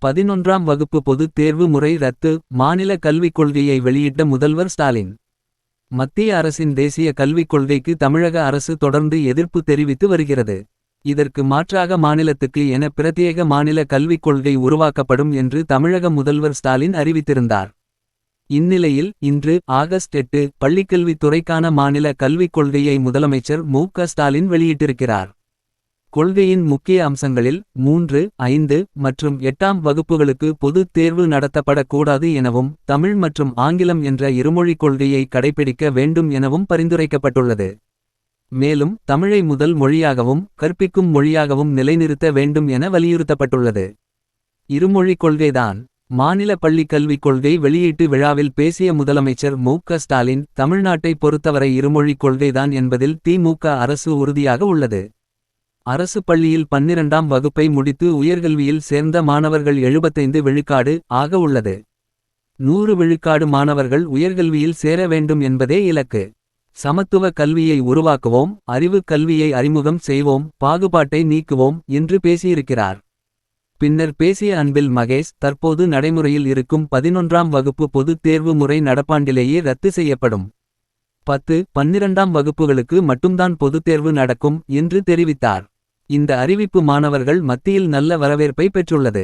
11ஆம் வகுப்பு பொதுத் தேர்வு முறை ரத்து. மாநில கல்விக் கொள்கையை வெளியிட்ட முதல்வர் ஸ்டாலின். மத்திய அரசின் தேசிய கல்விக் கொள்கைக்கு தமிழக அரசு தொடர்ந்து எதிர்ப்பு தெரிவித்து வருகிறது. இதற்கு மாற்றாக மாநிலத்துக்கு என பிரத்யேக மாநில கல்விக் கொள்கை உருவாக்கப்படும் என்று தமிழக முதல்வர் ஸ்டாலின் அறிவித்திருந்தார். இந்நிலையில் இன்று ஆகஸ்ட் 8 பள்ளிக்கல்வித் துறைக்கான மாநில கல்விக் கொள்கையை முதலமைச்சர் மு.க. ஸ்டாலின் வெளியிட்டிருக்கிறார். கொள்கையின் முக்கிய அம்சங்களில் 3, 5 மற்றும் 8ஆம் வகுப்புகளுக்கு பொதுத் தேர்வு நடத்தப்படக்கூடாது எனவும் தமிழ் மற்றும் ஆங்கிலம் என்ற இருமொழிக் கொள்கையை கடைப்பிடிக்க வேண்டும் எனவும் பரிந்துரைக்கப்பட்டுள்ளது. மேலும் தமிழை முதல் மொழியாகவும் கற்பிக்கும் மொழியாகவும் நிலைநிறுத்த வேண்டும் என வலியுறுத்தப்பட்டுள்ளது. இருமொழிக் கொள்கைதான் மாநில பள்ளிக் கல்விக் கொள்கை வெளியீட்டு விழாவில் பேசிய முதலமைச்சர் மு.க. ஸ்டாலின் தமிழ்நாட்டை பொறுத்தவரை இருமொழிக் கொள்கைதான் என்பதில் தி.மு.க. அரசு உறுதியாக உள்ளது. அரசு பள்ளியில் 12ஆம் வகுப்பை முடித்து உயர்கல்வியில் சேர்ந்த மாணவர்கள் 75 விழுக்காடு ஆக உள்ளது. 100 விழுக்காடு மாணவர்கள் உயர்கல்வியில் சேர வேண்டும் என்பதே இலக்கு. சமத்துவ கல்வியை உருவாக்குவோம், அறிவு கல்வியை அறிமுகம் செய்வோம், பாகுபாட்டை நீக்குவோம் என்று பேசியிருக்கிறார். பின்னர் பேசிய அன்பில் மகேஷ், தற்போது நடைமுறையில் இருக்கும் 11ஆம் வகுப்பு பொதுத் தேர்வு முறை நடப்பாண்டிலேயே ரத்து செய்யப்படும். 10, 12ஆம் வகுப்புகளுக்கு மட்டும்தான் பொதுத்தேர்வு நடக்கும் என்று தெரிவித்தார். இந்த அறிவிப்பு மாணவர்கள் மத்தியில் நல்ல வரவேற்பை பெற்றுள்ளது.